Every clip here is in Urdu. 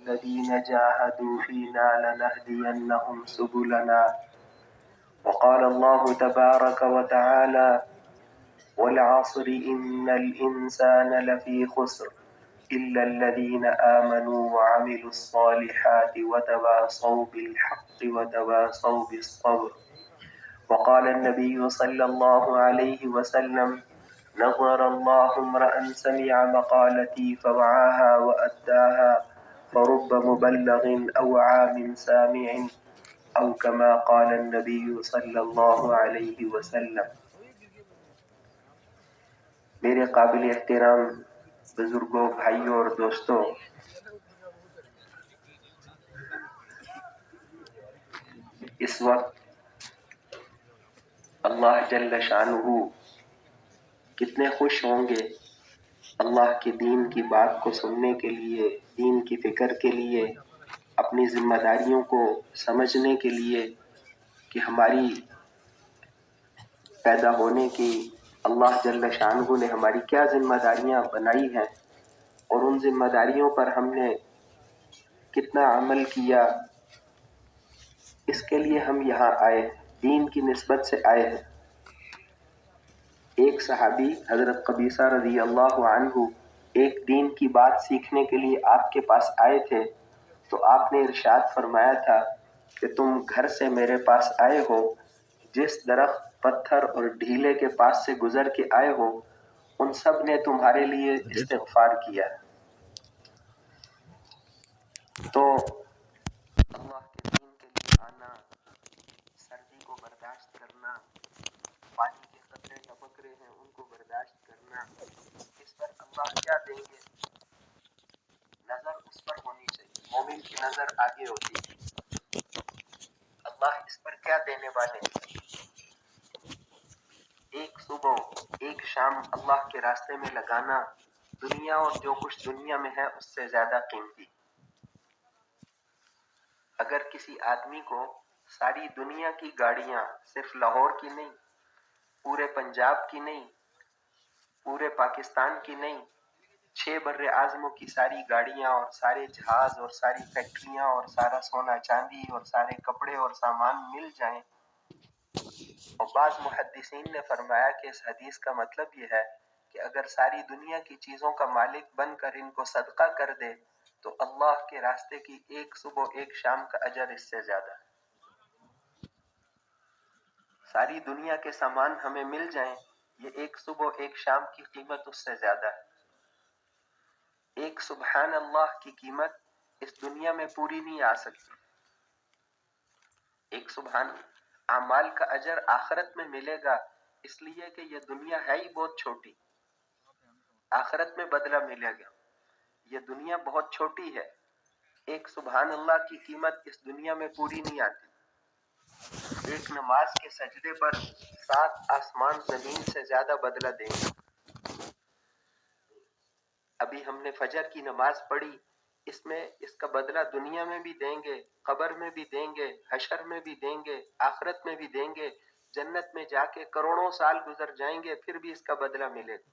والذين جاهدوا فينا لنهدينهم سبلنا وقال الله تبارك وتعالى والعصر إن الإنسان لفي خسر إلا الذين آمنوا وعملوا الصالحات وتواصوا بالحق وتواصوا بالصبر وقال النبي صلى الله عليه وسلم نظر الله امرأ سمع مقالتي فوعاها وأداها فرب مبلغ أوعى من سامع أو كما قال النبي صلی اللہ علیہ وسلم۔ میرے قابل احترام بزرگوں، بھائیوں اور دوستوں، اس وقت اللہ جل شانہ کتنے خوش ہوں گے اللہ کے دین کی بات کو سننے کے لیے، دین کی فکر کے لیے، اپنی ذمہ داریوں کو سمجھنے کے لیے کہ ہماری پیدا ہونے کی اللہ جل شانہ نے ہماری کیا ذمہ داریاں بنائی ہیں اور ان ذمہ داریوں پر ہم نے کتنا عمل کیا، اس کے لیے ہم یہاں آئے ہیں، دین کی نسبت سے آئے ہیں۔ ایک صحابی حضرت قبیصہ رضی اللہ عنہ ایک دین کی بات سیکھنے کے لیے آپ کے پاس آئے تھے، تو آپ نے ارشاد فرمایا تھا کہ تم گھر سے میرے پاس آئے ہو، جس درخت، پتھر اور ڈھیلے کے پاس سے گزر کے آئے ہو ان سب نے تمہارے لیے استغفار کیا۔ تو اللہ کے دین کے لیے آنا، سردی کو برداشت کرنا، پانی کے قطرے ٹپک رہے ہیں ان کو برداشت کرنا، اس پر اللہ کیا دیں گے؟ نظر اس پر ہونی چاہیے، مومن کی نظر آگے ہوتی ہے۔ اللہ اس پر کیا دینے والے ہیں؟ ایک صبح ایک شام اللہ کے راستے میں لگانا دنیا اور جو کچھ دنیا میں ہے اس سے زیادہ قیمتی۔ اگر کسی آدمی کو ساری دنیا کی گاڑیاں، صرف لاہور کی نہیں، پورے پنجاب کی نہیں، پورے پاکستان کی نہیں، 6 بر اعظموں کی ساری گاڑیاں اور سارے جہاز اور ساری فیکٹریاں اور سارا سونا چاندی اور سارے کپڑے اور سامان مل جائیں، اور بعض محدثین نے فرمایا کہ اس حدیث کا مطلب یہ ہے کہ اگر ساری دنیا کی چیزوں کا مالک بن کر ان کو صدقہ کر دے تو اللہ کے راستے کی ایک صبح ایک شام کا اجر اس سے زیادہ ہے۔ ساری دنیا کے سامان ہمیں مل جائیں، یہ ایک صبح ایک شام کی قیمت اس سے زیادہ ہے۔ ایک سبحان اللہ کی قیمت اس دنیا میں پوری نہیں آ سکتی۔ ایک سبحان اعمال کا اجر آخرت میں ملے گا، اس لیے کہ یہ دنیا ہے ہی بہت چھوٹی، آخرت میں بدلہ ملے گا۔ یہ دنیا بہت چھوٹی ہے، ایک سبحان اللہ کی قیمت اس دنیا میں پوری نہیں آتی۔ ایک نماز کے سجدے پر 7 آسمان زمین سے زیادہ بدلہ دیں گے۔ ابھی ہم نے فجر کی نماز پڑھی، اس میں اس کا بدلہ دنیا میں بھی دیں گے، قبر میں بھی دیں گے، حشر میں بھی دیں گے، آخرت میں بھی دیں گے، جنت میں جا کے کروڑوں سال گزر جائیں گے پھر بھی اس کا بدلہ ملے گا۔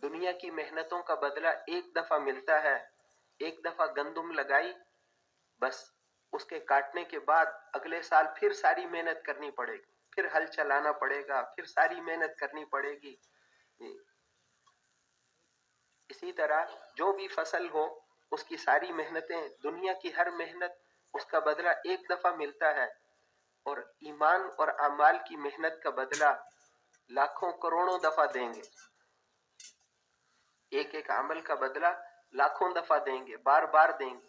دنیا کی محنتوں کا بدلہ ایک دفعہ ملتا ہے، ایک دفعہ گندم لگائی، بس اس کے کاٹنے کے بعد اگلے سال پھر ساری محنت کرنی پڑے گی، پھر ہل چلانا پڑے گا، پھر ساری محنت کرنی پڑے گی۔ اسی طرح جو بھی فصل ہو اس کی ساری محنتیں، دنیا کی ہر محنت اس کا بدلہ ایک دفعہ ملتا ہے، اور ایمان اور اعمال کی محنت کا بدلہ لاکھوں کروڑوں دفعہ دیں گے۔ ایک ایک عمل کا بدلہ لاکھوں دفعہ دیں گے، بار بار دیں گے۔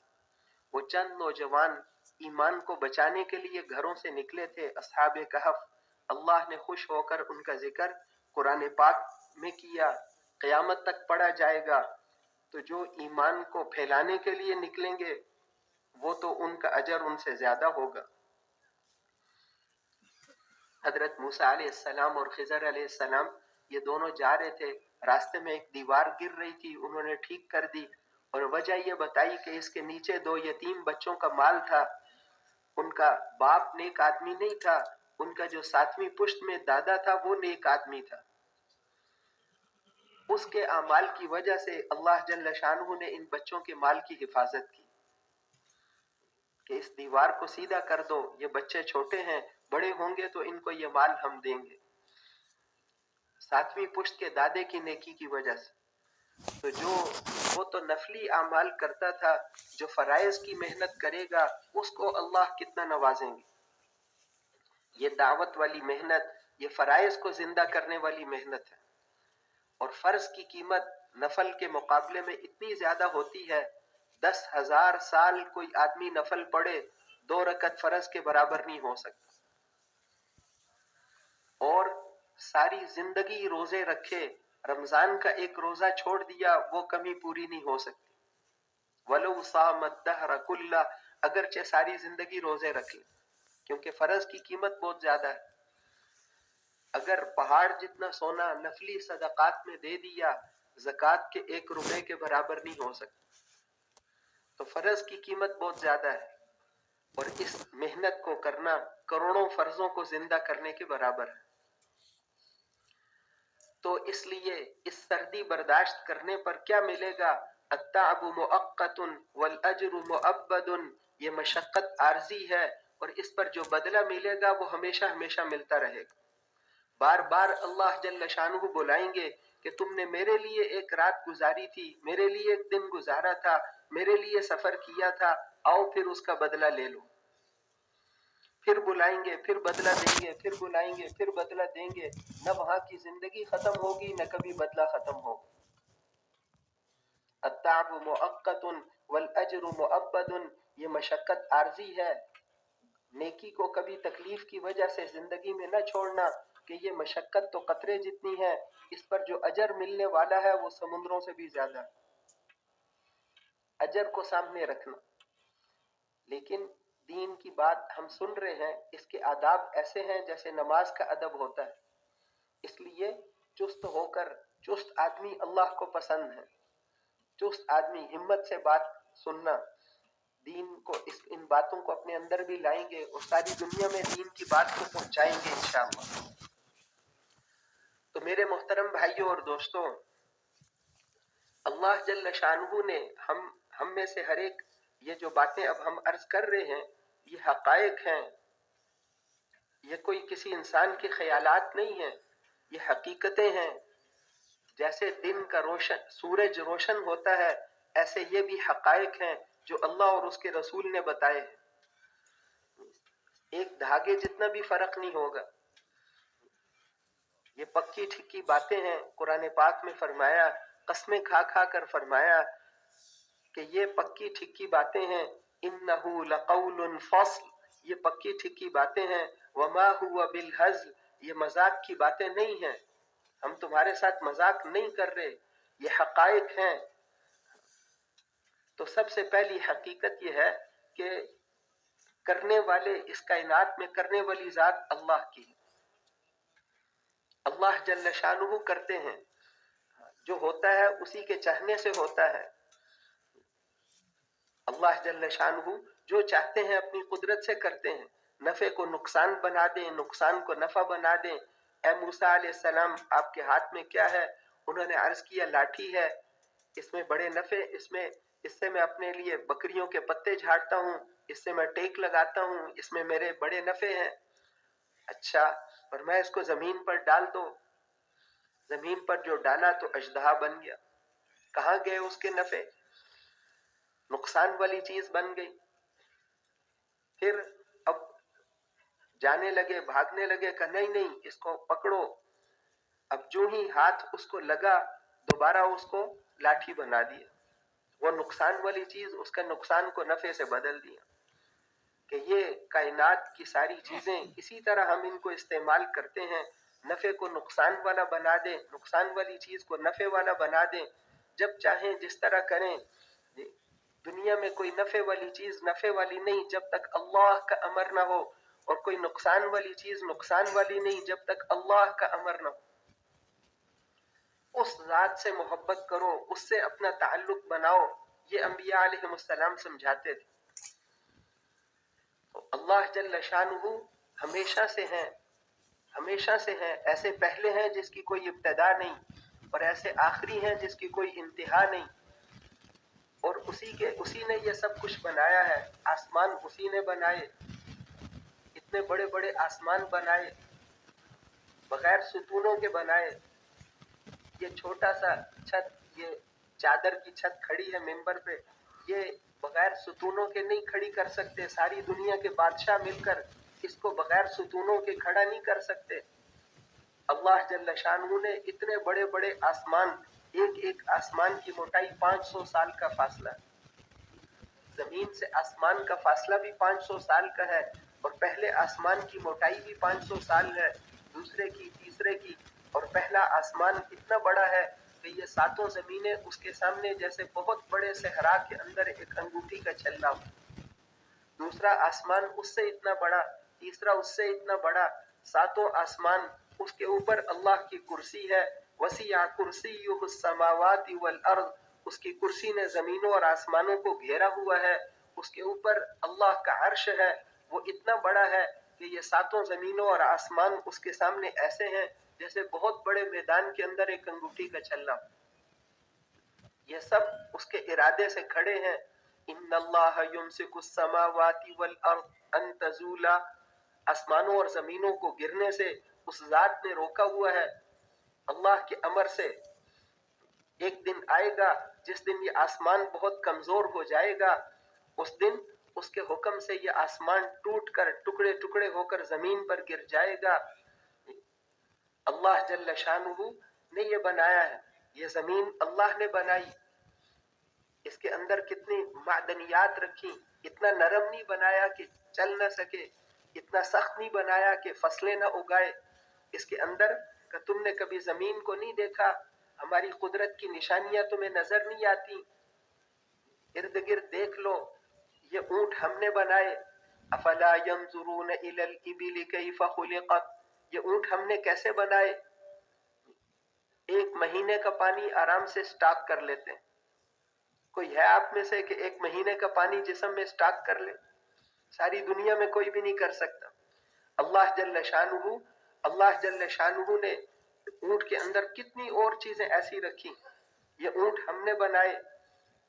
وہ چند نوجوان ایمان کو بچانے کے لیے گھروں سے نکلے تھے، اصحاب کہف، اللہ نے خوش ہو کر ان کا ذکر قرآن پاک میں کیا، قیامت تک پڑھا جائے گا۔ تو جو ایمان کو پھیلانے کے لیے نکلیں گے وہ تو ان کا اجر ان سے زیادہ ہوگا۔ حضرت موسیٰ علیہ السلام اور خضر علیہ السلام یہ دونوں جا رہے تھے، راستے میں ایک دیوار گر رہی تھی، انہوں نے ٹھیک کر دی، اور وجہ یہ بتائی کہ اس کے نیچے 2 یتیم بچوں کا مال تھا، ان کا باپ نیک آدمی نہیں تھا، ان کا جو 7ویں پشت میں دادا تھا وہ نیک آدمی تھا۔ اس کے اعمال کی وجہ سے اللہ جل شانہ نے ان بچوں کے مال کی حفاظت کی کہ اس دیوار کو سیدھا کر دو، یہ بچے چھوٹے ہیں، بڑے ہوں گے تو ان کو یہ مال ہم دیں گے، ساتویں پشت کے دادے کی نیکی کی وجہ سے۔ تو جو وہ تو نفلی اعمال کرتا تھا، جو فرائض کی محنت کرے گا اس کو اللہ کتنا نوازیں گے۔ یہ دعوت والی محنت، یہ فرائض کو زندہ کرنے والی محنت ہے، اور فرض کی قیمت نفل کے مقابلے میں اتنی زیادہ ہوتی ہے، 10,000 سال کوئی آدمی نفل پڑھے 2 رکعت فرض کے برابر نہیں ہو سکتا، اور ساری زندگی روزے رکھے، رمضان کا ایک روزہ چھوڑ دیا وہ کمی پوری نہیں ہو سکتی۔ وَلَوْ صَامَ الدَّهْرَ كُلَّهُ، اگرچہ ساری زندگی روزے رکھ لے، کیونکہ فرض کی قیمت بہت زیادہ ہے۔ اگر پہاڑ جتنا سونا نفلی صدقات میں دے دیا، زکوٰۃ کے 1 روپے کے برابر نہیں ہو سکتا، تو فرض کی قیمت بہت زیادہ ہے، اور اس محنت کو کرنا کروڑوں فرضوں کو زندہ کرنے کے برابر ہے۔ تو اس لیے اس سردی برداشت کرنے پر کیا ملے گا؟ التعب مؤقت والاجر مؤبد، یہ مشقت عارضی ہے اور اس پر جو بدلہ ملے گا وہ ہمیشہ ہمیشہ ملتا رہے گا۔ بار بار اللہ جل شانہ بلائیں گے کہ تم نے میرے لیے ایک رات گزاری تھی، میرے لیے ایک دن گزارا تھا، میرے لیے سفر کیا تھا، آؤ پھر اس کا بدلہ لے لو۔ پھر بلائیں گے، پھر بدلہ دیں گے، پھر بلائیں گے، پھر بدلہ دیں گے، نہ وہاں کی زندگی ختم ہوگی نہ کبھی بدلہ ختم ہوگا۔ التعب مؤقت والاجر مؤبد، یہ مشقت عارضی ہے، نیکی کو کبھی تکلیف کی وجہ سے زندگی میں نہ چھوڑنا کہ یہ مشقت تو قطرے جتنی ہے، اس پر جو اجر ملنے والا ہے وہ سمندروں سے بھی زیادہ ہے۔ اجر کو سامنے رکھنا۔ لیکن دین کی بات ہم سن رہے ہیں، اس کے آداب ایسے ہیں جیسے نماز کا ادب ہوتا ہے، اس لیے چست ہو کر، چست آدمی اللہ کو پسند ہے، چست آدمی ہمت سے بات سننا، دین کو ان باتوں کو اپنے اندر بھی لائیں گے اور ساری دنیا میں دین کی بات کو پہنچائیں گے انشاءاللہ۔ تو میرے محترم بھائیوں اور دوستوں، اللہ جل شانہ نے ہم میں سے ہر ایک، یہ جو باتیں اب ہم عرض کر رہے ہیں یہ حقائق ہیں، یہ کوئی کسی انسان کے خیالات نہیں ہیں، یہ حقیقتیں ہیں۔ جیسے دن کا سورج روشن ہوتا ہے، ایسے یہ بھی حقائق ہیں جو اللہ اور اس کے رسول نے بتائے ہیں، ایک دھاگے جتنا بھی فرق نہیں ہوگا۔ یہ پکی ٹھکی باتیں ہیں، قرآن پاک میں فرمایا، قسمیں کھا کھا کر فرمایا کہ یہ پکی ٹھکی باتیں ہیں، انہو لقول فصل، یہ پکی ٹھکی باتیں ہیں، وما ہوا بالہزل، یہ مذاق کی باتیں نہیں ہیں، ہم تمہارے ساتھ مذاق نہیں کر رہے، یہ حقائق ہیں۔ تو سب سے پہلی حقیقت یہ ہے کہ کرنے والے، اس کائنات میں کرنے والی ذات اللہ کی ہے، اللہ جل شانہ کرتے ہیں، جو ہوتا ہے اسی کے چاہنے سے ہوتا ہے۔ اللہ جل شانہ جو چاہتے ہیں اپنی قدرت سے کرتے ہیں، نفع کو نقصان بنا دیں، نقصان کو نفع بنا دیں۔ اے موسیٰ علیہ السلام، آپ کے ہاتھ میں کیا ہے؟ انہوں نے عرض کیا لاٹھی ہے، اس میں بڑے نفع، اس سے میں اپنے لیے بکریوں کے پتے جھاڑتا ہوں، اس سے میں ٹیک لگاتا ہوں، اس میں میرے بڑے نفع ہیں۔ اچھا، فرمایا اس کو زمین پر ڈال دو۔ زمین پر جو ڈالا تو اژدہا بن گیا۔ کہاں گئے اس کے نفع؟ نقصان والی چیز بن گئی۔ پھر اب جانے لگے، بھاگنے لگے، کہ نہیں نہیں اس کو پکڑو۔ اب جو ہی ہاتھ اس کو لگا، دوبارہ اس کو لاٹھی بنا دیا، وہ نقصان والی چیز اس کا نقصان کو نفع سے بدل دیا۔ کہ یہ کائنات کی ساری چیزیں اسی طرح ہم ان کو استعمال کرتے ہیں، نفع کو نقصان والا بنا دیں، نقصان والی چیز کو نفع والا بنا دیں، جب چاہیں جس طرح کریں۔ دنیا میں کوئی نفع والی چیز نفع والی نہیں جب تک اللہ کا امر نہ ہو، اور کوئی نقصان والی چیز نقصان والی نہیں جب تک اللہ کا امر نہ ہو۔ اس ذات سے محبت کرو، اس سے اپنا تعلق بناؤ، یہ انبیاء علیہ السلام سمجھاتے تھے۔ اللہ جل شانہ ہمیشہ سے ہیں، ہمیشہ سے ہیں، ایسے پہلے ہیں جس کی کوئی ابتدا نہیں، اور ایسے آخری ہیں جس کی کوئی انتہا نہیں، اور اسی نے یہ سب کچھ بنایا ہے. آسمان اسی نے بنائے، اتنے بڑے بڑے آسمان بنائے، بغیر ستونوں کے بنائے. یہ چھوٹا سا چھت، یہ چادر کی چھت کھڑی ہے ممبر پہ، یہ بغیر ستونوں کے نہیں کھڑی کر سکتے. ساری دنیا کے بادشاہ مل کر اس کو بغیر ستونوں کے کھڑا نہیں کر سکتے. اللہ جل شانہ نے اتنے بڑے بڑے آسمان، ایک ایک آسمان کی موٹائی 500 سال کا فاصلہ، زمین سے آسمان کا فاصلہ بھی 500 سال کا ہے، اور پہلے آسمان کی موٹائی بھی 500 سال ہے، دوسرے کی، تیسرے کی. اور پہلا آسمان اتنا بڑا ہے کہ یہ ساتوں زمینیں اس کے سامنے جیسے بہت بڑے صحرا کے اندر ایک انگوٹھی کا چھلا ہو. دوسرا آسمان اس سے اتنا بڑا، تیسرا اس سے اتنا بڑا، ساتوں آسمان. اس کے اوپر اللہ کی کرسی ہے. وسیع کرسیہ السماوات والارض، اس کی کرسی نے زمینوں اور آسمانوں کو گھیرا ہوا ہے. اس کے اوپر اللہ کا عرش ہے، وہ اتنا بڑا ہے کہ یہ ساتوں زمینوں اور آسمان اس کے سامنے ایسے ہیں جیسے بہت بڑے میدان کے اندر ایک انگوٹھی کا چھلا. یہ سب اس کے ارادے سے کھڑے ہیں. ان اللہ یمسک السماوات والارض ان تزولا، آسمانوں اور زمینوں کو گرنے سے اس ذات نے روکا ہوا ہے اللہ کے امر سے. ایک دن آئے گا جس دن یہ آسمان بہت کمزور ہو جائے گا، اس دن اس کے حکم سے یہ آسمان ٹوٹ کر ٹکڑے ٹکڑے ہو کر زمین پر گر جائے گا. اللہ جل شانہ نے یہ بنایا ہے، یہ زمین اللہ نے بنائی. اس کے اندر کتنی معدنیات رکھی، اتنا نرم نہیں بنایا کہ چل نہ سکے، اتنا سخت نہیں بنایا کہ فصلیں نہ اگائے. اس کے اندر کہ تم نے کبھی زمین کو نہیں دیکھا، ہماری قدرت کی نشانیاں تمہیں نظر نہیں آتی؟ ارد گرد دیکھ لو، یہ اونٹ ہم نے بنائے. افلا ينظرون الى الابل كيف خلقت، یہ اونٹ ہم نے کیسے بنائے. 1 مہینے کا پانی آرام سے سٹاک کر لیتے ہیں. کوئی ہے آپ میں سے کہ 1 مہینے کا پانی جسم میں سٹاک کر لے؟ ساری دنیا میں کوئی بھی نہیں کر سکتا. اللہ جل شانہ نے اونٹ کے اندر کتنی اور چیزیں ایسی رکھی. یہ اونٹ ہم نے بنائے،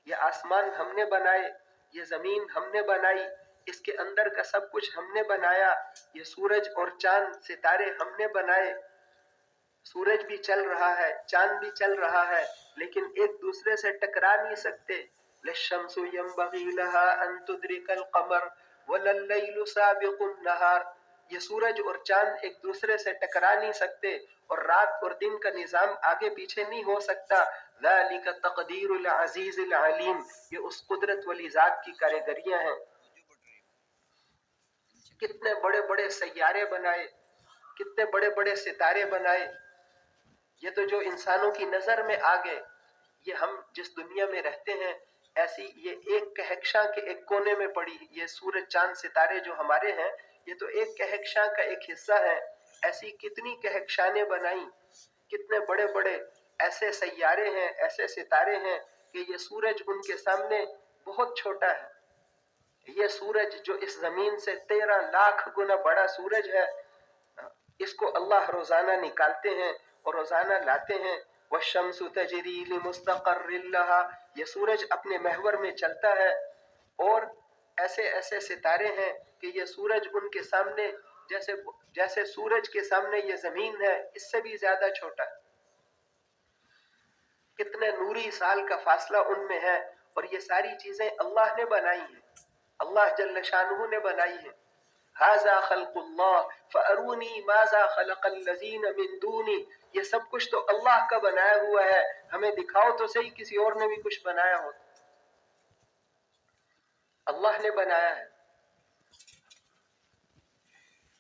یہ آسمان ہم نے بنائے، یہ زمین ہم نے بنائی، اس کے اندر کا سب کچھ ہم نے بنایا. یہ سورج اور چاند ستارے ہم نے بنائے. سورج بھی چل رہا ہے، چاند بھی چل رہا ہے، لیکن ایک دوسرے سے ٹکرا نہیں سکتے. للشمس ينبغي لها ان تدرك القمر ولا الليل سابق النهار، یہ سورج اور چاند ایک دوسرے سے ٹکرا نہیں سکتے، اور رات اور دن کا نظام آگے پیچھے نہیں ہو سکتا. ذلك تقدیر العزیز العلیم، یہ اس قدرت والی ذات کی کاریگریاں ہیں. کتنے بڑے بڑے سیارے بنائے، کتنے بڑے بڑے ستارے بنائے. یہ تو جو انسانوں کی نظر میں آ گئے. یہ ہم جس دنیا میں رہتے ہیں، ایسی یہ ایک کہکشاں کے ایک کونے میں پڑی، یہ سورج چاند ستارے جو ہمارے ہیں، یہ تو ایک کہکشاں کا ایک حصہ ہے. ایسی کتنی کہکشانیں بنائیں، کتنے بڑے بڑے ایسے سیارے ہیں، ایسے ستارے ہیں کہ یہ سورج ان کے سامنے بہت چھوٹا ہے. یہ سورج جو اس زمین سے 13 لاکھ گنا بڑا سورج ہے، اس کو اللہ روزانہ نکالتے ہیں اور روزانہ لاتے ہیں. والشمس تجری لمستقر لها، یہ سورج اپنے محور میں چلتا ہے. اور ایسے ایسے ستارے ہیں کہ یہ سورج ان کے سامنے جیسے سورج کے سامنے یہ زمین ہے، اس سے بھی زیادہ چھوٹا ہے. کتنے نوری سال کا فاصلہ ان میں ہے، اور یہ ساری چیزیں اللہ نے بنائی ہیں، اللہ جل شانہ نے بنائی ہیں. ھذا خلق اللہ فارونی ماذا خلق الذین من دونی، یہ سب کچھ تو اللہ کا بنایا ہوا ہے، ہمیں دکھاؤ تو صحیح کسی اور نے بھی کچھ بنایا ہو. اللہ نے بنایا ہے.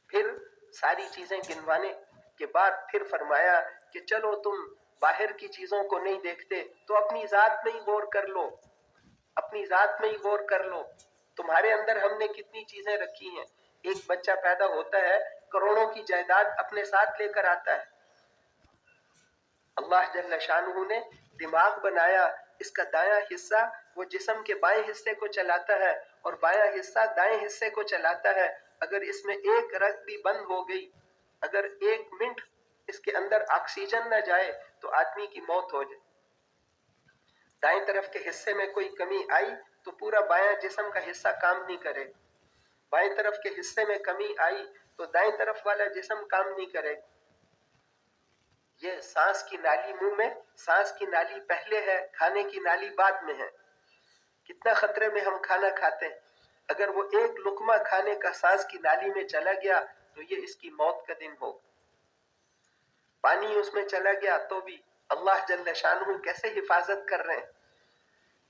پھر ساری چیزیں گنوانے کے بعد پھر فرمایا کہ چلو تم باہر کی چیزوں کو نہیں دیکھتے تو اپنی ذات میں ہی غور کر لو، اپنی ذات میں ہی غور کر لو. تمہارے اندر ہم نے کتنی چیزیں رکھی ہیں. ایک بچہ پیدا ہوتا ہے، کروڑوں کی جائیداد اپنے ساتھ لے کر آتا ہے. اللہ جل شانہ نے دماغ بنایا، اس کا دایاں حصہ وہ جسم کے بائیں حصے کو چلاتا ہے، اور بایاں حصہ دائیں حصے کو چلاتا ہے. اگر اس میں ایک رگ بھی بند ہو گئی، اگر 1 منٹ اس کے اندر آکسیجن نہ جائے تو آدمی کی موت ہو جائے. دائیں طرف کے حصے میں کوئی کمی آئی تو پورا بایاں جسم کا حصہ کام نہیں کرے. بائیں طرف کے حصے میں کمی آئی تو دائیں طرف والا جسم کام نہیں کرے. یہ سانس کی نالی منہ میں، سانس کی نالی پہلے ہے، کھانے کی نالی بعد میں ہے. کتنا خطرے میں ہم کھانا کھاتے ہیں. اگر وہ ایک لقمہ کھانے کا سانس کی نالی میں چلا گیا تو یہ اس کی موت کا دن ہوگا. پانی اس میں چلا گیا تو بھی اللہ جل شانہ کیسے حفاظت کر رہے ہیں،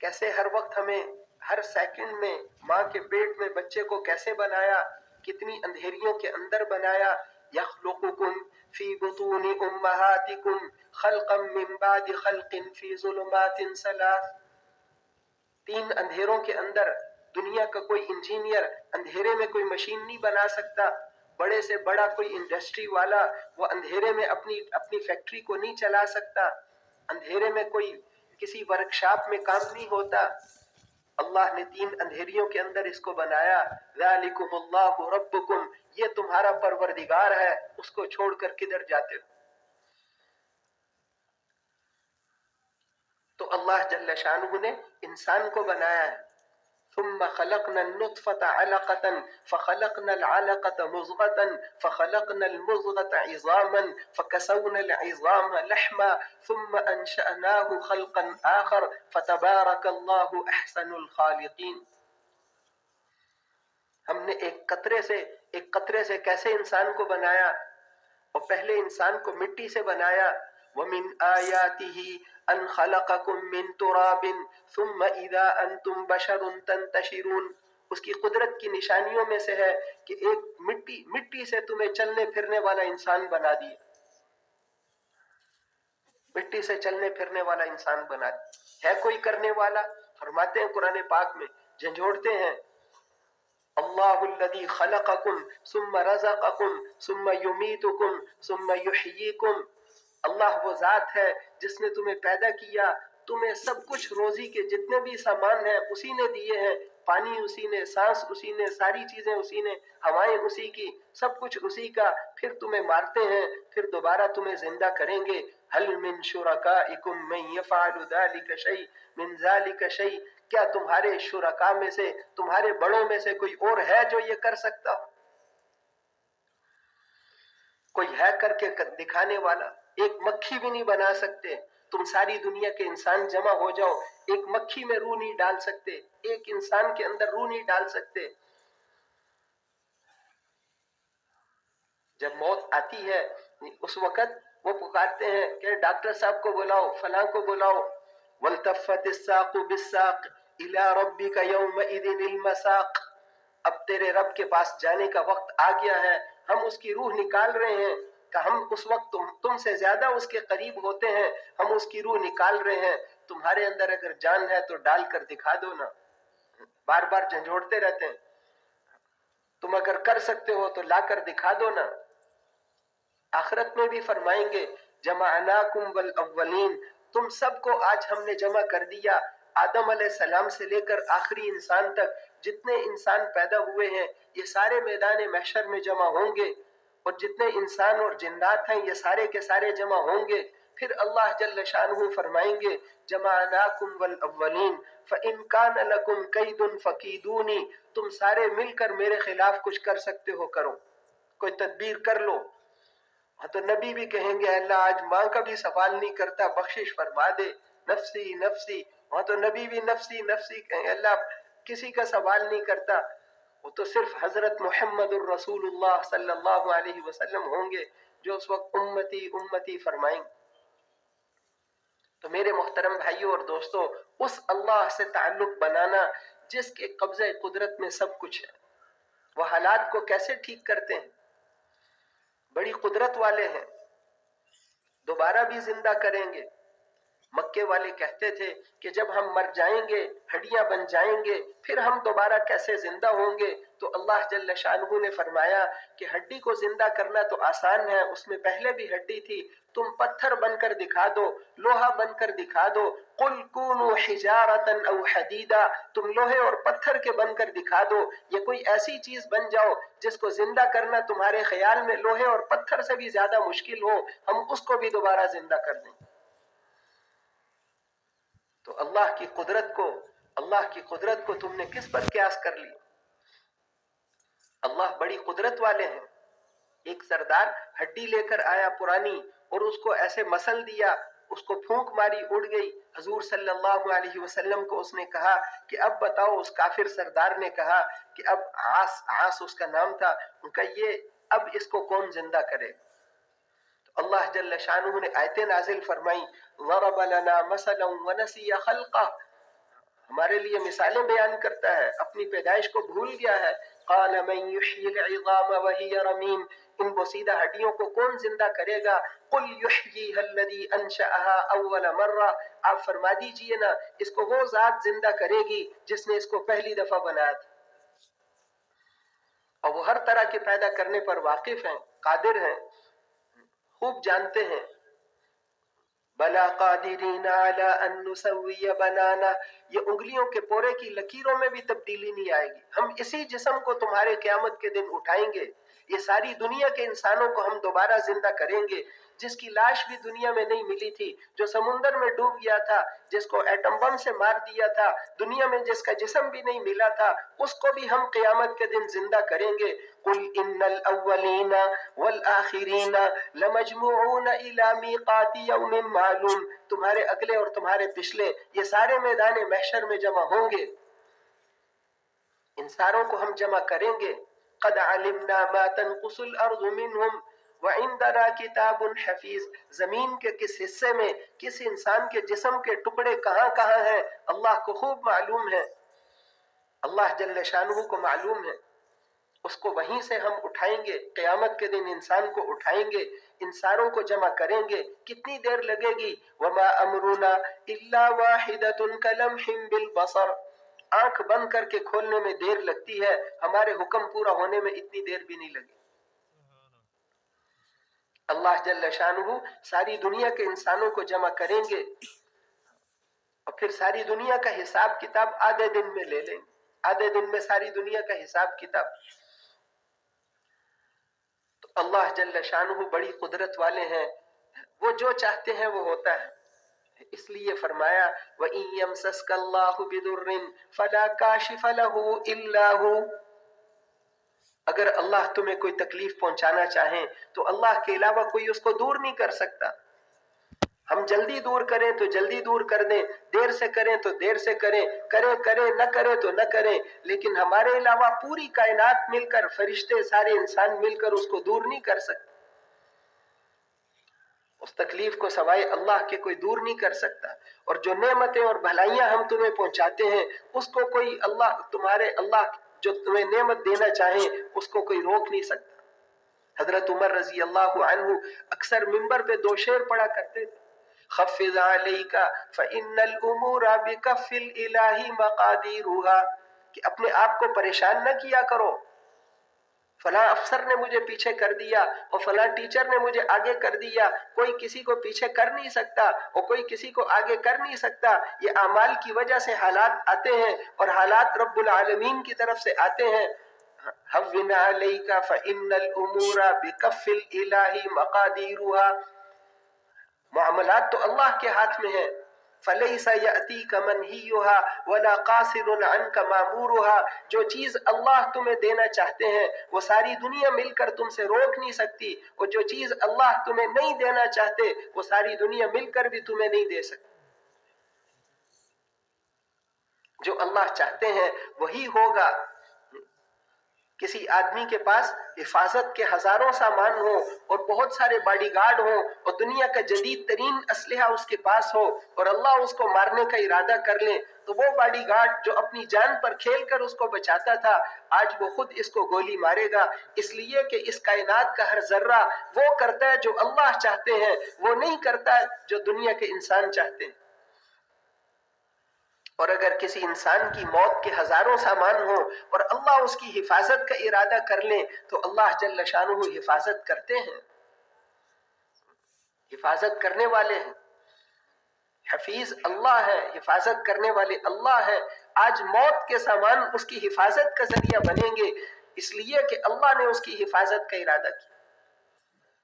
کیسے ہر وقت ہمیں ہر سیکنڈ میں ماں کے پیٹ میں بچے کو کیسے بنایا، کتنی اندھیریوں کے اندر بنایا. یخلقکم فی بطون امہاتکم خلقا من بعد خلق فی ظلمات ثلاث. 3 اندھیروں کے اندر. دنیا کا کوئی انجینئر اندھیرے میں کوئی مشین نہیں بنا سکتا. بڑے سے بڑا کوئی انڈسٹری والا وہ اندھیرے میں اپنی فیکٹری کو نہیں چلا سکتا. اندھیرے میں کوئی کسی ورکشاپ میں کام نہیں ہوتا. اللہ نے 3 اندھیریوں کے اندر اس کو بنایا. ذالکم اللہ ربکم، یہ تمہارا پروردگار ہے، اس کو چھوڑ کر کدھر جاتے ہو؟ تو اللہ جل شانہ نے انسان کو بنایا ہے. ثم خلقنا النطفة علقة فخلقنا العلقة مضغة فخلقنا المضغة عظاما فكسونا العظام لحما ثم أنشأناه خلقا آخر فتبارك الله أحسن الخالقين. ہم نے ایک قطرے سے کیسے انسان کو بنایا، اور پہلے انسان کو مٹی سے بنایا. وَمِنْ آيَاتِهِ أَنْ خَلَقَكُم مِّن تُرَابٍ ثُمَّ إِذَا أَنْتُمْ بَشَرٌ تَنْتَشِرُونَ. اس کی قدرت کی نشانیوں میں سے ہے کہ ایک مٹی سے تمہیں چلنے پھرنے والا انسان بنا دیا. مٹی سے چلنے پھرنے والا انسان بنا دیا. ہے کوئی کرنے والا؟ فرماتے ہیں قرآن پاک میں، جھنجھوڑتے ہیں، اللہ الذی خلقکم ثم رزقکم ثم یمیتکم ثم یحییکم. اللہ وہ ذات ہے جس نے تمہیں پیدا کیا، تمہیں سب کچھ روزی کے جتنے بھی سامان ہیں اسی نے دیے ہیں. پانی اسی نے، سانس اسی نے، ساری چیزیں اسی نے، ہوائیں اسی کی، سب کچھ اسی کا. پھر تمہیں مارتے ہیں، پھر دوبارہ تمہیں زندہ کریں گے. هل من شرکائکم من یفعل ذلک شیء من ذلک شیء. کیا تمہارے شرکاء میں سے، تمہارے بڑوں میں سے کوئی اور ہے جو یہ کر سکتا ہو؟ کوئی ہے کر کے دکھانے والا؟ ایک مکھی بھی نہیں بنا سکتے. تم ساری دنیا کے انسان جمع ہو جاؤ، ایک مکھی میں روح نہیں ڈال سکتے، ایک انسان کے اندر روح نہیں ڈال سکتے. جب موت آتی ہے اس وقت وہ پکارتے ہیں کہ ڈاکٹر صاحب کو بلاؤ، فلاں کو بلاؤ. وَالْتَفَّتِ السَّاقُ بِالسَّاقِ إِلَىٰ رَبِّكَ يَوْمَئِذٍ الْمَسَاقُ. اب تیرے رب کے پاس جانے کا وقت آ گیا ہے. ہم اس کی روح نکال رہے ہیں کہ ہم اس وقت تم سے زیادہ اس کے قریب ہوتے ہیں. ہم اس کی روح نکال رہے ہیں. تمہارے اندر اگر جان ہے تو ڈال کر دکھا دو نا. بار بار جھنجھوڑتے رہتے ہیں. تم اگر کر سکتے ہو تو لا کر دکھا دو نا. آخرت میں بھی فرمائیں گے جمعناکم والاولین. تم سب کو آج ہم نے جمع کر دیا. آدم علیہ السلام سے لے کر آخری انسان تک جتنے انسان پیدا ہوئے ہیں یہ سارے میدان محشر میں جمع ہوں گے، اور جتنے انسان اور جنات ہیں یہ سارے کے سارے جمع ہوں گے. پھر اللہ جل شانہ فرمائیں گے جمعناکم والاولین فإن کان لکم کید فکیدونی. تم سارے مل کر میرے خلاف کچھ کر سکتے ہو کرو، کوئی تدبیر کر لو. ہاں تو نبی بھی کہیں گے اللہ آج ماں کا بھی سوال نہیں کرتا، بخشش فرما دے، نفسی نفسی. وہاں تو نبی بھی نفسی نفسی کہیں اللہ کسی کا سوال نہیں کرتا. وہ تو صرف حضرت محمد الرسول اللہ صلی اللہ علیہ وسلم ہوں گے جو اس وقت امتی امتی فرمائیں. تو میرے محترم بھائیوں اور دوستوں، اس اللہ سے تعلق بنانا جس کے قبضہ قدرت میں سب کچھ ہے، وہ حالات کو کیسے ٹھیک کرتے ہیں؟ بڑی قدرت والے ہیں، دوبارہ بھی زندہ کریں گے. مکے والے کہتے تھے کہ جب ہم مر جائیں گے، ہڈیاں بن جائیں گے، پھر ہم دوبارہ کیسے زندہ ہوں گے؟ تو اللہ جل شانہ نے فرمایا کہ ہڈی کو زندہ کرنا تو آسان ہے، اس میں پہلے بھی ہڈی تھی. تم پتھر بن کر دکھا دو، لوہا بن کر دکھا دو، قل کونوا حجارۃ او حدیدا، تم لوہے اور پتھر کے بن کر دکھا دو، یہ کوئی ایسی چیز بن جاؤ جس کو زندہ کرنا تمہارے خیال میں لوہے اور پتھر سے بھی زیادہ مشکل ہو، ہم اس کو بھی دوبارہ زندہ کر دیں۔ تو اللہ کی قدرت کو تم نے کس پر قیاس کر لی؟ اللہ بڑی قدرت والے ہیں۔ ایک سردار ہڈی لے کر آیا پرانی اور اس کو ایسے مسل دیا، اس کو پھونک ماری، اڑ گئی۔ حضور صلی اللہ علیہ وسلم کو اس نے کہا کہ اب بتاؤ، اس کافر سردار نے کہا کہ اب عاص اس کا نام تھا، ان کا یہ اب اس کو کون زندہ کرے؟ تو اللہ جل شانہ نے آیتیں نازل فرمائی، ضرب لنا مثلا ونسی خلقہ، ہمارے لیے مثالیں بیان کرتا ہے، اپنی پیدائش کو بھول گیا ہے۔ قال من یحیی العظام وہی رمیم، ان بوسیدہ ہڈیوں کو کون زندہ کرے گا؟ قل یحییھا الذی انشأھا اول مرہ، آپ فرما دیجئے نا، اس کو وہ ذات زندہ کرے گی جس نے اس کو پہلی دفعہ بنایا تھا، اور وہ ہر طرح کے پیدا کرنے پر واقف ہیں، قادر ہیں، خوب جانتے ہیں۔ بلا قادرین علی ان نسوی بنانا، یہ انگلیوں کے پورے کی لکیروں میں بھی تبدیلی نہیں آئے گی، ہم اسی جسم کو تمہارے قیامت کے دن اٹھائیں گے، یہ ساری دنیا کے انسانوں کو ہم دوبارہ زندہ کریں گے، جس کی لاش بھی دنیا میں نہیں ملی تھی، جو سمندر میں ڈوب گیا تھا، جس کو ایٹم بم سے مار دیا تھا، دنیا میں جس کا جسم بھی نہیں ملا تھا، اس کو بھی ہم قیامت کے دن زندہ کریں گے۔ قل ان الاولین والآخرین لمجموعون الی میقات یوم معلوم، تمہارے اگلے اور تمہارے پچھلے یہ سارے میدان محشر میں جمع ہوں گے، ان ساروں کو ہم جمع کریں گے۔ قد علمنا ما تنقص الارض منہم وعندنا کتاب حفیظ، زمین کے کس حصے میں کس انسان کے جسم کے ٹکڑے کہاں کہاں ہیں اللہ کو خوب معلوم ہے، اللہ جل شانہ کو معلوم ہے، اس کو وہیں سے ہم اٹھائیں گے، قیامت کے دن انسان کو اٹھائیں گے، ان ساروں کو جمع کریں گے۔ کتنی دیر لگے گی؟ وما امرنا الا واحدۃ کلمح بالبصر، آنکھ بند کر کے کھولنے میں دیر لگتی ہے، ہمارے حکم پورا ہونے میں اتنی دیر بھی نہیں لگی۔ اللہ جل شانہ ساری دنیا کے انسانوں کو جمع کریں گے اور پھر ساری دنیا کا حساب کتاب آدھے دن میں لے لیں گے، آدھے دن میں ساری دنیا کا حساب کتاب۔ تو اللہ جل شانہ بڑی قدرت والے ہیں، وہ جو چاہتے ہیں وہ ہوتا ہے، اس لیے فرمایا وَإِن يَمْسَسْكَ اللَّهُ بِضُرٍّ فَلَا كَاشِفَ لَهُ إِلَّا هُوَ، اگر اللہ تمہیں کوئی تکلیف پہنچانا چاہیں تو اللہ کے علاوہ کوئی اس کو دور نہیں کر سکتا، ہم جلدی دور کریں تو جلدی دور کر دیں، دیر سے کریں تو دیر سے کریں، کریں نہ کریں تو نہ کریں، لیکن ہمارے علاوہ پوری کائنات مل کر، فرشتے سارے انسان مل کر اس کو دور نہیں کر سکتے، اس تکلیف کو سوائے اللہ کے کوئی دور نہیں کر سکتا۔ اور جو نعمتیں اور بھلائیاں ہم تمہیں پہنچاتے ہیں اس کو کوئی اللہ جو تمہیں نعمت دینا چاہیں اس کو کوئی روک نہیں سکتا۔ حضرت عمر رضی اللہ عنہ اکثر منبر پہ دو شعر پڑھا کرتے تھے، خفض علیک فإن الامور بکف الالہ مقادیرها، کہ اپنے آپ کو پریشان نہ کیا کرو، فلاں افسر نے مجھے پیچھے کر دیا اور فلاں ٹیچر نے مجھے آگے کر دیا، کوئی کسی کو پیچھے کر نہیں سکتا اور کوئی کسی کو آگے کر نہیں سکتا، یہ اعمال کی وجہ سے حالات آتے ہیں اور حالات رب العالمین کی طرف سے آتے ہیں۔ هون علیک فإن الامور بکف الالہ مقادیرها، معاملات تو اللہ کے ہاتھ میں ہیں۔ فلیس یأتیک منہیها ولا قاصر عنک مامورها، جو چیز اللہ تمہیں دینا چاہتے ہیں وہ ساری دنیا مل کر تم سے روک نہیں سکتی، اور جو چیز اللہ تمہیں نہیں دینا چاہتے وہ ساری دنیا مل کر بھی تمہیں نہیں دے سکتی۔ جو اللہ چاہتے ہیں وہی ہوگا۔ کسی آدمی کے پاس حفاظت کے ہزاروں سامان ہوں اور بہت سارے باڈی گارڈ ہوں اور دنیا کا جدید ترین اسلحہ اس کے پاس ہو اور اللہ اس کو مارنے کا ارادہ کر لیں تو وہ باڈی گارڈ جو اپنی جان پر کھیل کر اس کو بچاتا تھا آج وہ خود اس کو گولی مارے گا، اس لیے کہ اس کائنات کا ہر ذرہ وہ کرتا ہے جو اللہ چاہتے ہیں، وہ نہیں کرتا جو دنیا کے انسان چاہتے ہیں۔ اور اگر کسی انسان کی موت کے ہزاروں سامان ہوں اور اللہ اس کی حفاظت کا ارادہ کر لیں تو اللہ جل شانہ حفاظت کرتے ہیں، حفاظت کرنے والے ہیں۔ حفیظ اللہ ہے، حفاظت کرنے والے اللہ ہے. آج موت کے سامان اس کی حفاظت کا ذریعہ بنیں گے، اس لیے کہ اللہ نے اس کی حفاظت کا ارادہ کیا.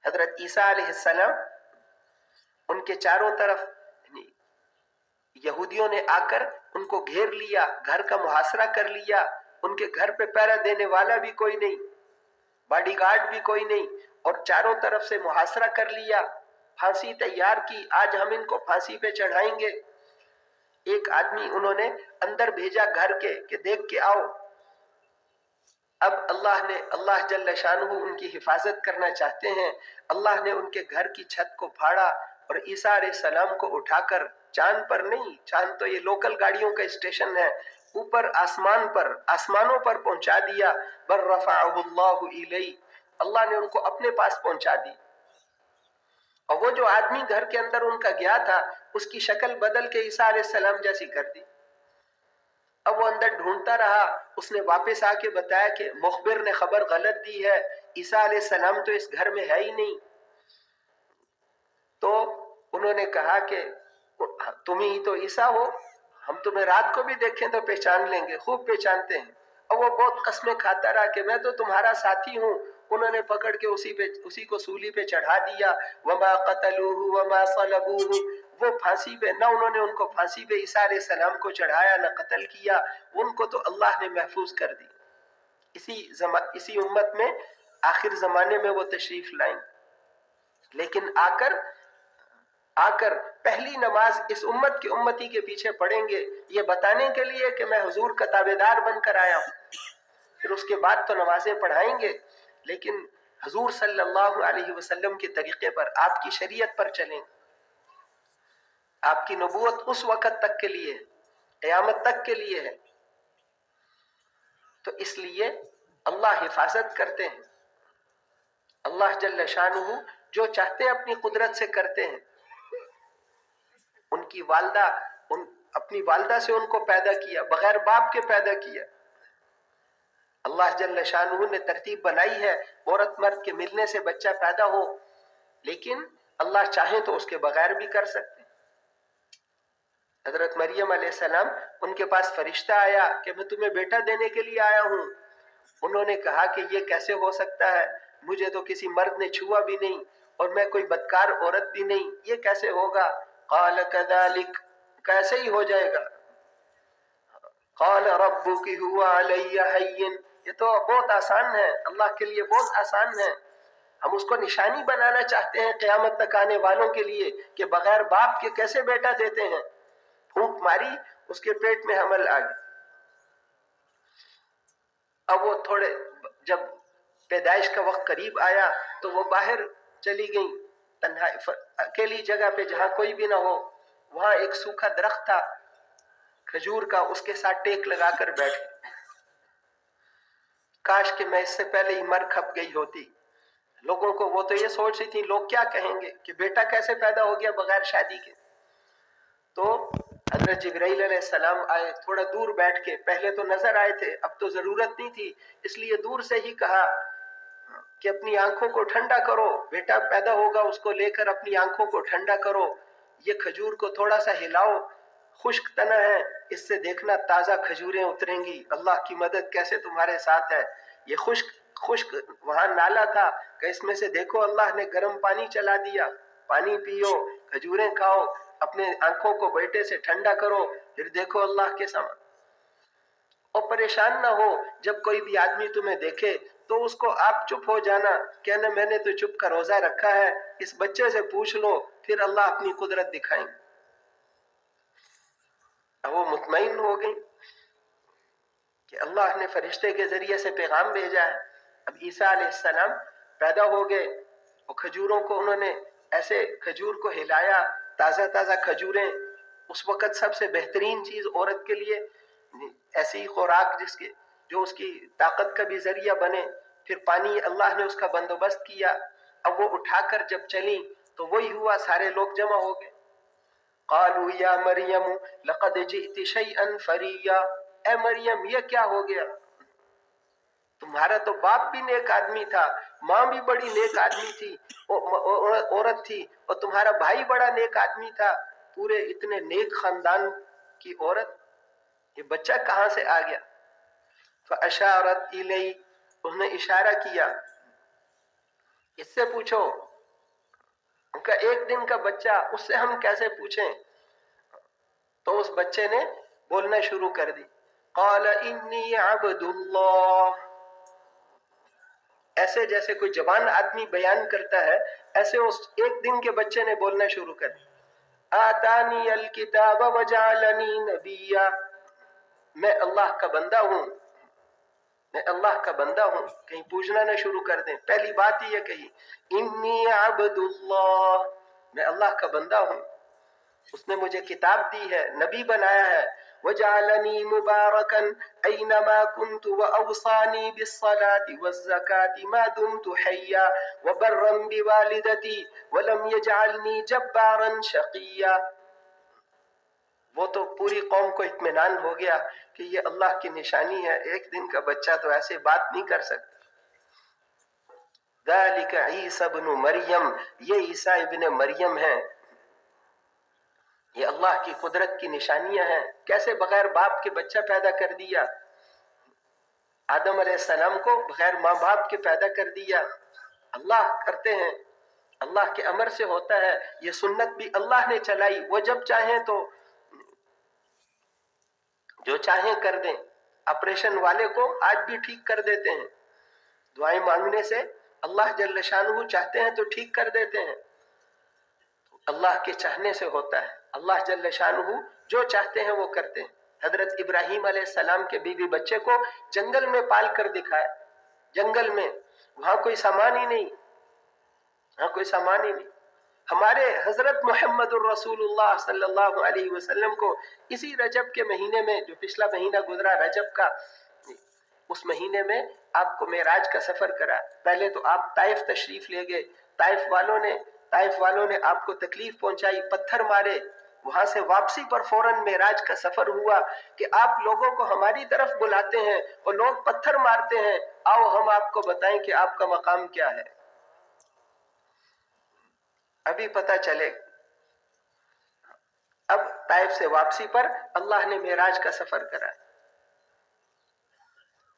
حضرت عیسیٰ علیہ السلام، ان کے چاروں طرف یہودیوں نے آ کر ان کو گھیر لیا، گھر کا محاصرہ کر لیا. ان کے گھر پہ پہرا دینے والا بھی کوئی نہیں، باڈی گارڈ بھی کوئی نہیں، اور چاروں طرف سے محاصرہ کر لیا. پھانسی تیار کی، آج ہم ان کو پھانسی پہ چڑھائیں گے. ایک آدمی انہوں نے اندر بھیجا گھر کے کہ دیکھ کے آؤ. اب اللہ جل شانہ ان کی حفاظت کرنا چاہتے ہیں. اللہ نے ان کے گھر کی چھت کو پھاڑا اور عیسیٰ علیہ السلام کو اٹھا کر چاند پر نہیں، چاند تو یہ لوکل گاڑیوں کا اسٹیشن ہے، اوپر آسمانوں پر پہنچا دیا. بر رفعہ اللہ الیہ، اللہ نے ان کو اپنے پاس پہنچا دی. اور وہ جو آدمی گھر کے اندر ان کا گیا تھا، اس کی شکل بدل کے عیسیٰ علیہ السلام جیسی کر دی. اب وہ اندر ڈھونڈتا رہا. اس نے واپس آ کے بتایا کہ مخبر نے خبر غلط دی ہے، عیسیٰ علیہ السلام تو اس گھر میں ہے ہی نہیں. تو انہوں نے کہا کہ تم ہی تو عیسیٰ ہو، ہم تمہیں رات کو بھی دیکھیں تو پہچان لیں گے، خوب پہچانتے ہیں. اور وہ بہت قسمیں کھاتا رہا کہ میں تو تمہارا ساتھی ہوں. انہوں نے پکڑ کے اسی کو سولی پہ چڑھا دیا. وما قتلوہ وما صلبوہ، وہ پھانسی پہ نہ انہوں نے ان کو پھانسی پہ عیسیٰ علیہ السلام کو چڑھایا نہ قتل کیا. ان کو تو اللہ نے محفوظ کر دی. اسی امت میں آخر زمانے میں وہ تشریف لائیں، لیکن آ کر پہلی نماز اس امت کے امتی کے پیچھے پڑھیں گے، یہ بتانے کے لیے کہ میں حضور کا تابعدار بن کر آیا ہوں. پھر اس کے بعد تو نمازیں پڑھائیں گے، لیکن حضور صلی اللہ علیہ وسلم کے طریقے پر، آپ کی شریعت پر چلیں. آپ کی نبوت اس وقت تک کے لیے، قیامت تک کے لیے ہے. تو اس لیے اللہ حفاظت کرتے ہیں. اللہ جل شانہ جو چاہتے ہیں اپنی قدرت سے کرتے ہیں. اپنی والدہ سے ان کو پیدا کیا، بغیر باپ کے پیدا کیا. اللہ جل شانہ نے ترتیب بنائی ہے عورت مرد کے ملنے سے بچہ پیدا ہو، لیکن اللہ چاہیں تو اس کے بغیر بھی کر سکتے. حضرت مریم علیہ السلام، ان کے پاس فرشتہ آیا کہ میں تمہیں بیٹا دینے کے لیے آیا ہوں. انہوں نے کہا کہ یہ کیسے ہو سکتا ہے، مجھے تو کسی مرد نے چھوا بھی نہیں اور میں کوئی بدکار عورت بھی نہیں، یہ کیسے ہوگا؟ قال كذلك، کیسے ہی ہو جائے گا. قال ربك هو علي هين، یہ تو بہت آسان ہے، اللہ کے لیے بہت آسان ہے. ہم اس کو نشانی بنانا چاہتے ہیں قیامت تک آنے والوں کے لیے کہ بغیر باپ کے کیسے بیٹا دیتے ہیں. پھونک ماری، اس کے پیٹ میں حمل آ گیا. اب وہ جب پیدائش کا وقت قریب آیا تو وہ باہر چلی گئی تنہائی، اکیلی جگہ پہ جہاں کوئی بھی نہ ہو. وہاں ایک سوکھا درخت تھا کھجور کا، اس کے ساتھ ٹیک لگا کر بیٹھ گئی. کاش کہ میں اس سے پہلے ہی مر کھپ گئی ہوتی. لوگوں کو، وہ تو یہ سوچ رہی تھی لوگ کیا کہیں گے کہ بیٹا کیسے پیدا ہو گیا بغیر شادی کے. تو حضرت جبرائیل علیہ السلام آئے، تھوڑا دور بیٹھ کے، پہلے تو نظر آئے تھے، اب تو ضرورت نہیں تھی، اس لیے دور سے ہی کہا کہ اپنی آنکھوں کو ٹھنڈا کرو، بیٹا پیدا ہوگا اس کو لے کر اپنی آنکھوں کو ٹھنڈا کرو. یہ کھجور کو تھوڑا سا ہلاؤ، خشک تنا ہے، اس سے دیکھنا تازہ کھجوریں اتریں گی. اللہ کی مدد کیسے تمہارے ساتھ ہے. یہ خشک وہاں نالا تھا کہ اس میں سے دیکھو اللہ نے گرم پانی چلا دیا، پانی پیو، کھجوریں کھاؤ، اپنے آنکھوں کو بیٹے سے ٹھنڈا کرو، پھر دیکھو اللہ کے سامان. اور پریشان نہ ہو، جب کوئی بھی آدمی تمہیں دیکھے تو اس کو آپ چپ ہو جانا، کہنا میں نے تو چپ کا روزہ رکھا ہے، اس بچے سے پوچھ لو، پھر اللہ اپنی قدرت دکھائیں گے. اب وہ مطمئن ہو گئی کہ اللہ نے فرشتے کے ذریعے سے پیغام بھیجا ہے. اب عیسیٰ علیہ السلام پیدا ہو گئے، اور کھجوروں کو انہوں نے ایسے کھجور کو ہلایا، تازہ تازہ کھجوریں. اس وقت سب سے بہترین چیز عورت کے لیے ایسی خوراک جو اس کی طاقت کا بھی ذریعہ بنے. پھر پانی اللہ نے اس کا بندوبست کیا. اب وہ اٹھا کر جب چلی تو وہی ہوا، سارے لوگ جمع ہو گئے. قالوا یا مریم لقد جئت شیئا فریا، اے مریم یہ کیا ہو گیا، تمہارا تو باپ بھی نیک آدمی تھا، ماں بھی بڑی نیک آدمی تھی، عورت تھی، اور تمہارا بھائی بڑا نیک آدمی تھا، پورے اتنے نیک خاندان کی عورت، یہ بچہ کہاں سے آ گیا؟ فاشارت الیہ، اس نے اشارہ کیا، اس سے پوچھو، ان کا ایک دن کا بچہ، اس سے ہم کیسے پوچھیں؟ تو اس بچے نے بولنا شروع کر دی، قال انی عبد اللہ، ایسے جیسے کوئی جوان آدمی بیان کرتا ہے، ایسے اس ایک دن کے بچے نے بولنا شروع کر دیا، آتانی الکتاب وجعلنی نبیا، میں اللہ کا بندہ ہوں، میں اللہ کا بندہ ہوں۔ کہیں پوچھنا نہ شروع کر دیں، پہلی بات ہی یہ کہی، انی عبد اللہ، میں اللہ کا بندہ ہوں، اس نے مجھے کتاب دی ہے، نبی بنایا ہے، وجعلنی مبارکا اینما کنت واوصانی بالصلاة والزکاة ما دمت حیا وبرا بوالدتی ولم یجعلنی جبارا شقیا۔ وہ تو پوری قوم کو اطمینان ہو گیا کہ یہ اللہ کی نشانی ہے، ایک دن کا بچہ تو ایسے بات نہیں کر سکتا۔ ذالک عیسی ابن مریم، یہ عیسیٰ ابن مریم ہیں، یہ اللہ کی قدرت کی نشانیاں ہیں۔ کیسے بغیر باپ کے بچہ پیدا کر دیا؟ آدم علیہ السلام کو بغیر ماں باپ کے پیدا کر دیا، اللہ کرتے ہیں، اللہ کے امر سے ہوتا ہے۔ یہ سنت بھی اللہ نے چلائی، وہ جب چاہیں تو جو چاہیں کر دیں۔ آپریشن والے کو آج بھی ٹھیک کر دیتے ہیں، دعائیں مانگنے سے اللہ جل شانہ چاہتے ہیں تو ٹھیک کر دیتے ہیں، اللہ کے چاہنے سے ہوتا ہے، اللہ جل شانہ جو چاہتے ہیں وہ کرتے ہیں۔ حضرت ابراہیم علیہ السلام کے بیوی بچے کو جنگل میں پال کر دکھایا، جنگل میں، وہاں کوئی سامان ہی نہیں، وہاں کوئی سامان ہی نہیں۔ ہمارے حضرت محمد الرسول اللہ صلی اللہ علیہ وسلم کو اسی رجب کے مہینے میں، جو پچھلا مہینہ گزرا رجب کا، اس مہینے میں آپ کو معراج کا سفر کرا۔ پہلے تو آپ طائف تشریف لے گئے، طائف والوں نے آپ کو تکلیف پہنچائی، پتھر مارے، وہاں سے واپسی پر فوراً معراج کا سفر ہوا کہ آپ لوگوں کو ہماری طرف بلاتے ہیں اور لوگ پتھر مارتے ہیں، آؤ ہم آپ کو بتائیں کہ آپ کا مقام کیا ہے، ابھی پتہ چلے۔ اب طائف سے واپسی پر اللہ نے معراج کا سفر کرا،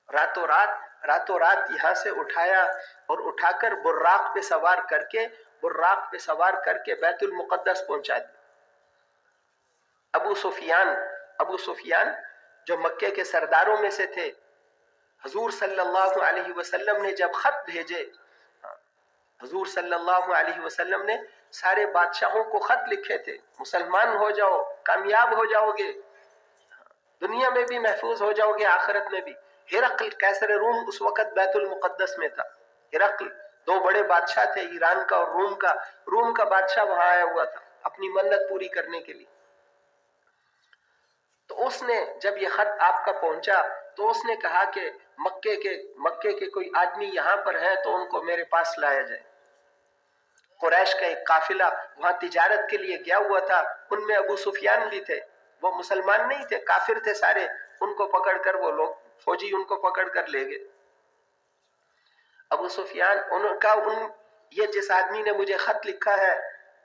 راتوں رات یہاں سے اٹھایا اور اٹھا کر براق پہ سوار کر کے بیت المقدس پہنچا دیا۔ ابو سفیان جو مکے کے سرداروں میں سے تھے، حضور صلی اللہ علیہ وسلم نے جب خط بھیجے، حضور صلی اللہ علیہ وسلم نے سارے بادشاہوں کو خط لکھے تھے، مسلمان ہو جاؤ، کامیاب ہو جاؤ گے، دنیا میں بھی محفوظ ہو جاؤ گے، آخرت میں بھی۔ ہرقل قیصر روم اس وقت بیت المقدس میں تھا، ہرقل دو بڑے بادشاہ تھے، ایران کا اور روم کا بادشاہ وہاں آیا ہوا تھا اپنی منت پوری کرنے کے لیے۔ تو اس نے جب یہ خط آپ کا پہنچا تو اس نے کہا کہ مکے کے کوئی آدمی یہاں پر ہے تو ان کو میرے پاس لایا جائے۔ قریش کا ایک قافلہ وہاں تجارت کے لیے گیا ہوا تھا، ان میں ابو سفیان بھی تھے، وہ مسلمان نہیں تھے، کافر تھے سارے، ان کو پکڑ کر وہ لوگ فوجی ان کو پکڑ کر لے گئے۔ ابو سفیان یہ جس آدمی نے مجھے خط لکھا ہے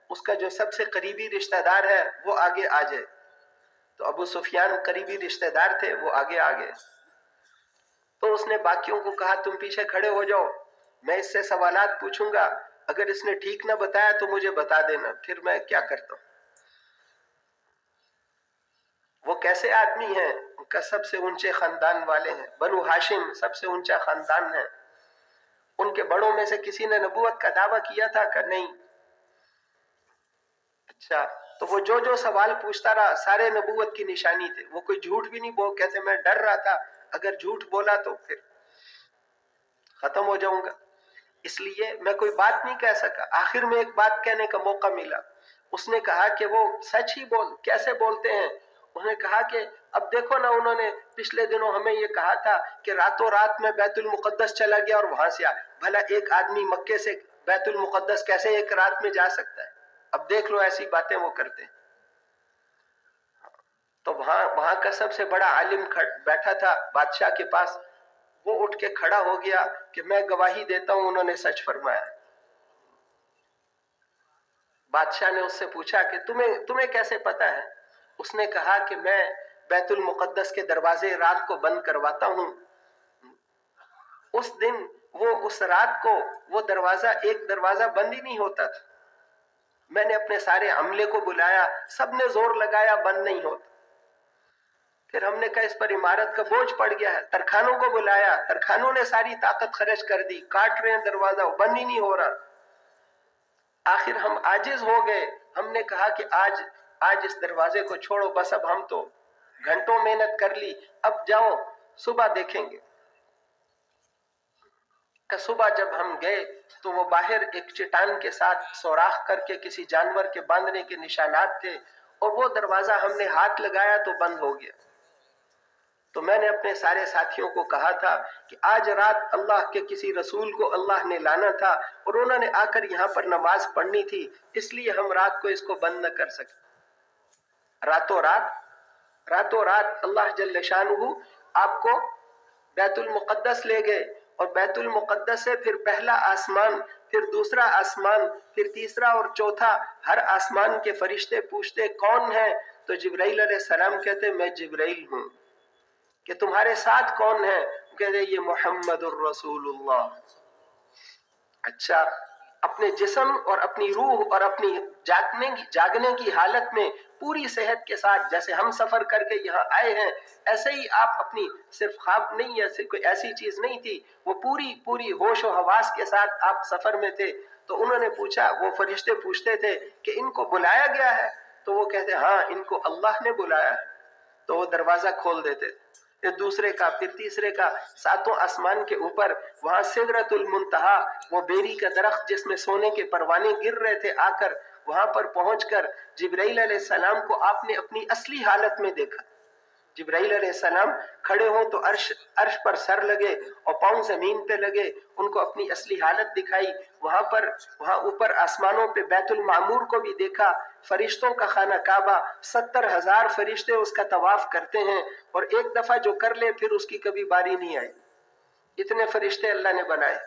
اس کا جو سب سے قریبی رشتہ دار ہے وہ آگے آ جائے۔ تو ابو سفیان قریبی رشتہ دار تھے، وہ آگے آ گئے۔ تو اس نے باقیوں کو کہا تم پیچھے کھڑے ہو جاؤ، میں اس سے سوالات پوچھوں گا، اگر اس نے ٹھیک نہ بتایا تو مجھے بتا دینا، پھر میں کیا کرتا ہوں۔ وہ کیسے آدمی ہیں؟ ان کا سب سے اونچے خاندان والے ہیں، بنو ہاشم سب سے اونچا خاندان ہے۔ ان کے بڑوں میں سے کسی نے نبوت کا دعویٰ کیا تھا کہ نہیں؟ اچھا، تو وہ جو سوال پوچھتا رہا سارے نبوت کی نشانی تھے، وہ کوئی جھوٹ بھی نہیں بول، کہتے میں ڈر رہا تھا اگر جھوٹ بولا تو پھر ختم ہو جاؤں گا، اس لیے میں کوئی بات نہیں کہہ سکا۔ آخر میں ایک بات کہنے کا موقع ملا، اس نے کہا کہ وہ سچ ہی کیسے بولتے ہیں؟ انہوں نے کہا کہ اب دیکھو نا، انہوں نے پچھلے دنوں ہمیں یہ کہا تھا کہ راتوں رات میں بیت المقدس چلا گیا اور وہاں سے بھلا ایک آدمی مکے سے بیت المقدس کیسے ایک رات میں جا سکتا ہے؟ اب دیکھ لو ایسی باتیں وہ کرتے ہیں۔ تو وہاں کا سب سے بڑا عالم بیٹھا تھا بادشاہ کے پاس، وہ اٹھ کے کھڑا ہو گیا کہ میں گواہی دیتا ہوں انہوں نے سچ فرمایا۔ بادشاہ نے اس سے پوچھا کہ تمہیں کیسے پتا ہے؟ اس نے کہا کہ میں بیت المقدس کے دروازے رات کو بند کرواتا ہوں. اس دن اس رات کو وہ ایک دروازہ بند ہی نہیں ہوتا تھا. میں نے اپنے سارے عملے کو بلایا، سب نے زور لگایا، بند نہیں ہوتا. پھر ہم نے کہا اس پر عمارت کا بوجھ پڑ گیا ہے، ترکھانوں کو بلایا، ترکھانوں نے ساری طاقت خرچ کر دی، کاٹ رہے ہیں دروازہ، وہ بند ہی نہیں ہو رہا. آخر ہم عاجز ہو گئے. ہم نے کہا کہ آج اس دروازے کو چھوڑو، بس اب ہم تو گھنٹوں محنت کر لی، اب جاؤ صبح دیکھیں گے. کہ صبح جب ہم گئے تو وہ باہر ایک چٹان کے ساتھ سوراخ کر کے کسی جانور کے باندھنے کے نشانات تھے، اور وہ دروازہ ہم نے ہاتھ لگایا تو بند ہو گیا. تو میں نے اپنے سارے ساتھیوں کو کہا تھا کہ آج رات اللہ کے کسی رسول کو اللہ نے لانا تھا اور انہوں نے آ کر یہاں پر نماز پڑھنی تھی، اس لیے ہم رات کو اس کو بند نہ کر سکے. راتوں رات اللہ جل شانہ آپ کو بیت المقدس لے گئے، اور بیت المقدس سے پھر پہلا آسمان، پھر دوسرا آسمان، پھر تیسرا اور چوتھا. ہر آسمان کے فرشتے پوچھتے کون ہے؟ تو جبرائیل علیہ السلام کہتے میں جبرائیل ہوں. کہ تمہارے ساتھ کون ہے؟ کہتے یہ محمد الرسول اللہ. اچھا، اپنے جسم اور اپنی روح اور اپنی جاگنے کی حالت میں پوری صحت کے ساتھ، جیسے ہم سفر کر کے یہاں آئے ہیں، ایسے ہی آپ اپنی صرف خواب نہیں ہے، کوئی ایسی چیز نہیں تھی، وہ پوری ہوش و حواس کے ساتھ آپ سفر میں تھے. تو انہوں نے پوچھا، وہ فرشتے پوچھتے تھے کہ ان کو بلایا گیا ہے؟ تو وہ کہتے ہاں ان کو اللہ نے بلایا ہے. تو وہ دروازہ کھول دیتے، پھر دوسرے کا، پھر تیسرے کا، ساتوں آسمان کے اوپر وہاں سدرۃ المنتہا، وہ بیری کا درخت جس میں سونے کے پروانے گر رہے تھے، آ کر وہاں پر پہنچ کر جبرائیل علیہ السلام کو آپ نے اپنی اصلی حالت میں دیکھا. جبرائیل علیہ السلام کھڑے ہوں تو عرش پر سر لگے اور پاؤں زمین پہ لگے، ان کو اپنی اصلی حالت دکھائی. وہاں اوپر آسمانوں پہ بیت المعمور کو بھی دیکھا، فرشتوں کا خانہ کعبہ، 70,000 فرشتے اس کا طواف کرتے ہیں، اور ایک دفعہ جو کر لے پھر اس کی کبھی باری نہیں آئی. اتنے فرشتے اللہ نے بنائے.